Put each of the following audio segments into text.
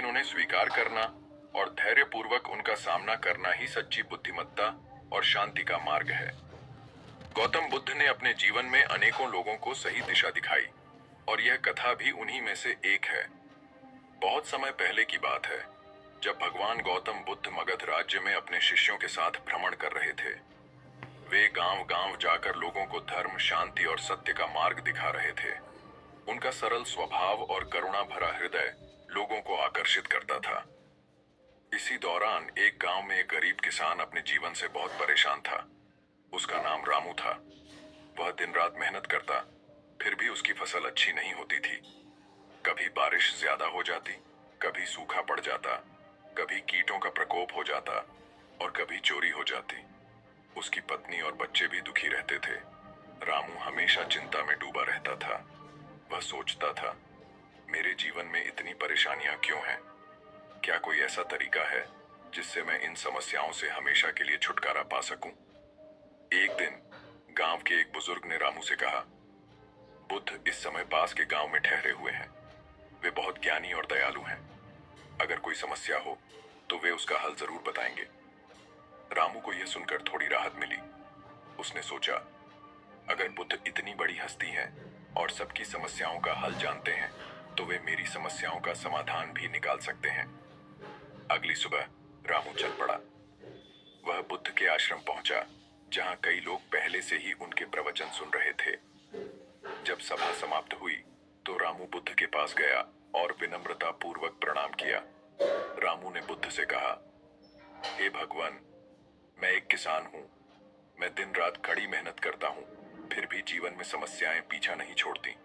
लेकिन उन्हें स्वीकार करना और धैर्यपूर्वक उनका सामना करना ही सच्ची बुद्धिमत्ता और शांति का मार्ग है। गौतम बुद्ध ने अपने जीवन में अनेकों लोगों को सही दिशा दिखाई और यह कथा भी उन्हीं में से एक है। बहुत समय पहले की बात है, जब भगवान गौतम बुद्ध मगध राज्य में अपने शिष्यों के साथ भ्रमण कर रहे थे। वे गांव-गांव जाकर लोगों को धर्म, शांति और सत्य का मार्ग दिखा रहे थे। उनका सरल स्वभाव और करुणा भरा हृदय लोगों को आकर्षित करता था। इसी दौरान एक गांव में एक गरीब किसान अपने जीवन से बहुत परेशान था। उसका नाम रामू था। वह दिन रात मेहनत करता, फिर भी उसकी फसल अच्छी नहीं होती थी। कभी बारिश ज्यादा हो जाती, कभी सूखा पड़ जाता, कभी कीटों का प्रकोप हो जाता और कभी चोरी हो जाती। उसकी पत्नी और बच्चे भी दुखी रहते थे। रामू हमेशा चिंता में डूबा रहता था। वह सोचता था, मेरे जीवन में इतनी परेशानियां क्यों हैं? क्या कोई ऐसा तरीका है जिससे मैं इन समस्याओं से हमेशा के लिए छुटकारा पा सकूं? एक दिन गांव के एक बुजुर्ग ने रामू से कहा, बुद्ध इस समय पास के गांव में ठहरे हुए हैं। वे बहुत ज्ञानी और दयालु हैं। अगर कोई समस्या हो तो वे उसका हल जरूर बताएंगे। रामू को यह सुनकर थोड़ी राहत मिली। उसने सोचा, अगर बुद्ध इतनी बड़ी हस्ती हैं और सबकी समस्याओं का हल जानते हैं, तो वे मेरी समस्याओं का समाधान भी निकाल सकते हैं। अगली सुबह रामू चल पड़ा। वह बुद्ध के आश्रम पहुंचा, जहां कई लोग पहले से ही उनके प्रवचन सुन रहे थे। जब सभा समाप्त हुई तो रामू बुद्ध के पास गया और विनम्रता पूर्वक प्रणाम किया। रामू ने बुद्ध से कहा, हे भगवान, मैं एक किसान हूं। मैं दिन रात कड़ी मेहनत करता हूं, फिर भी जीवन में समस्याएं पीछा नहीं छोड़ती।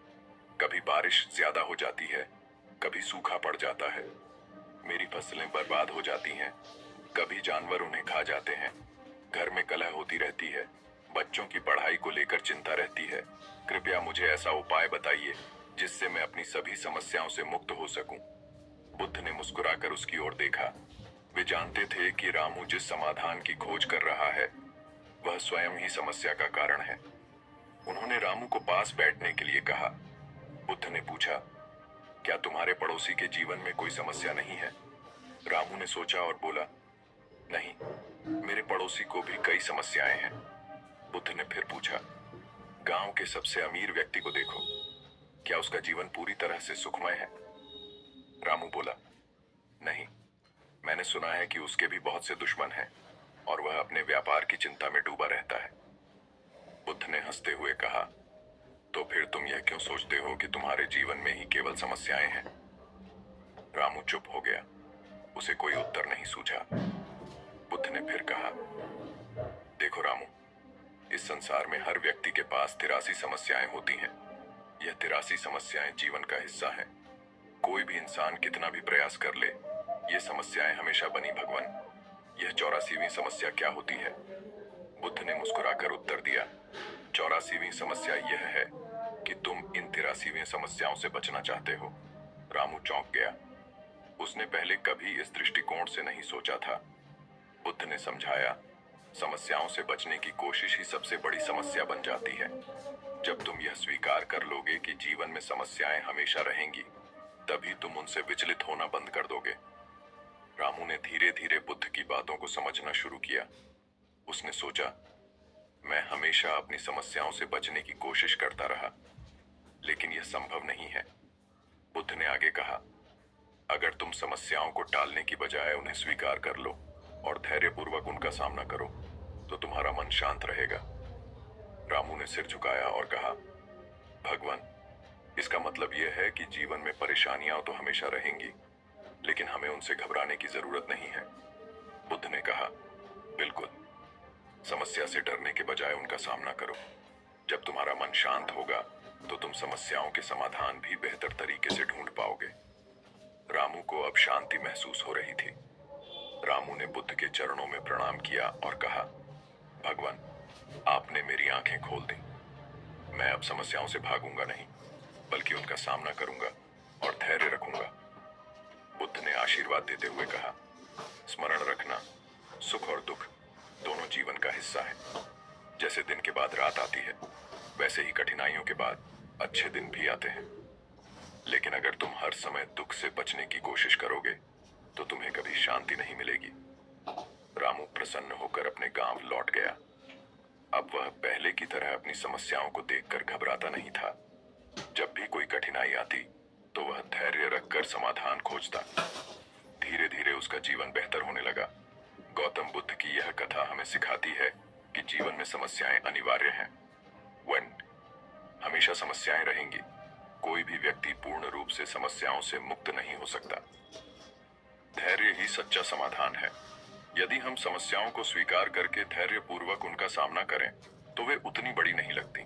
कभी बारिश ज्यादा हो जाती है, कभी सूखा पड़ जाता है। मेरी फसलें बर्बाद हो जाती हैं, कभी जानवर उन्हें खा जाते हैं। घर में कलह होती रहती है, बच्चों की पढ़ाई को लेकर चिंता रहती है। कृपया मुझे ऐसा उपाय बताइए जिससे मैं अपनी सभी समस्याओं से मुक्त हो सकूं। बुद्ध ने मुस्कुराकर उसकी ओर देखा। वे जानते थे कि रामू जिस समाधान की खोज कर रहा है, वह स्वयं ही समस्या का कारण है। उन्होंने रामू को पास बैठने के लिए कहा। बुद्ध ने पूछा, क्या तुम्हारे पड़ोसी के जीवन में कोई समस्या नहीं है? रामू ने सोचा और बोला, नहीं, मेरे पड़ोसी को भी कई समस्याएं हैं। बुद्ध ने फिर पूछा, गांव के सबसे अमीर व्यक्ति को देखो, क्या उसका जीवन पूरी तरह से सुखमय है? रामू बोला, नहीं, मैंने सुना है कि उसके भी बहुत से दुश्मन हैं और वह अपने व्यापार की चिंता में डूबा रहता है। बुद्ध ने हंसते हुए कहा, तो फिर तुम यह क्यों सोचते हो कि तुम्हारे जीवन में ही केवल समस्याएं हैं? रामू चुप हो गया। उसे कोई उत्तर नहीं सूझा। बुद्ध ने फिर कहा, देखो रामू, इस संसार में हर व्यक्ति के पास 83 समस्याएं होती हैं। यह 83 समस्याएं जीवन का हिस्सा हैं। कोई भी इंसान कितना भी प्रयास कर ले, ये समस्याएं हमेशा बनी भगवान। यह 84वीं समस्या क्या होती है? बुद्ध ने मुस्कुराकर उत्तर दिया, 84वीं समस्या यह है कि तुम इन 83वीं समस्याओं से बचना चाहते हो। रामू चौंक गया। उसने पहले कभी इस दृष्टिकोण से नहीं सोचा था। बुद्ध ने समझाया, समस्याओं से बचने की कोशिश ही सबसे बड़ी समस्या बन जाती है। जब तुम यह स्वीकार कर लोगे कि जीवन में समस्याएं हमेशा रहेंगी, तभी तुम उनसे विचलित होना बंद कर दोगे। रामू ने धीरे धीरे बुद्ध की बातों को समझना शुरू किया। उसने सोचा, मैं हमेशा अपनी समस्याओं से बचने की कोशिश करता रहा, लेकिन यह संभव नहीं है। बुद्ध ने आगे कहा, अगर तुम समस्याओं को टालने की बजाय उन्हें स्वीकार कर लो और धैर्यपूर्वक उनका सामना करो, तो तुम्हारा मन शांत रहेगा। रामू ने सिर झुकाया और कहा, भगवान, इसका मतलब यह है कि जीवन में परेशानियां तो हमेशा रहेंगी, लेकिन हमें उनसे घबराने की जरूरत नहीं है। बुद्ध ने कहा, बिल्कुल, समस्या से डरने के बजाय उनका सामना करो। जब तुम्हारा मन शांत होगा तो तुम समस्याओं के समाधान भी बेहतर तरीके से ढूंढ पाओगे। रामू को अब शांति महसूस हो रही थी। रामू ने बुद्ध के चरणों में प्रणाम किया और कहा, भगवान, आपने मेरी आंखें खोल दी। मैं अब समस्याओं से भागूंगा नहीं, बल्कि उनका सामना करूंगा और धैर्य रखूंगा। बुद्ध ने आशीर्वाद देते हुए कहा, स्मरण रखना, सुख और दुख दोनों जीवन का हिस्सा है। जैसे दिन के बाद रात आती है, वैसे ही कठिनाइयों के बाद अच्छे दिन भी आते हैं। लेकिन अगर तुम हर समय दुख से बचने की कोशिश करोगे तो तुम्हें कभी शांति नहीं मिलेगी। रामू प्रसन्न होकर अपने गांव लौट गया। अब वह पहले की तरह अपनी समस्याओं को देखकर घबराता नहीं था। जब भी कोई कठिनाई आती तो वह धैर्य रखकर समाधान खोजता। धीरे धीरे उसका जीवन बेहतर होने लगा। गौतम बुद्ध की यह कथा हमें सिखाती है कि जीवन में समस्याएं अनिवार्य हैं। वन हमेशा समस्याएं रहेंगी। कोई भी व्यक्ति पूर्ण रूप से समस्याओं से मुक्त नहीं हो सकता। धैर्य ही सच्चा समाधान है। यदि हम समस्याओं को स्वीकार करके धैर्यपूर्वक उनका सामना करें तो वे उतनी बड़ी नहीं लगती।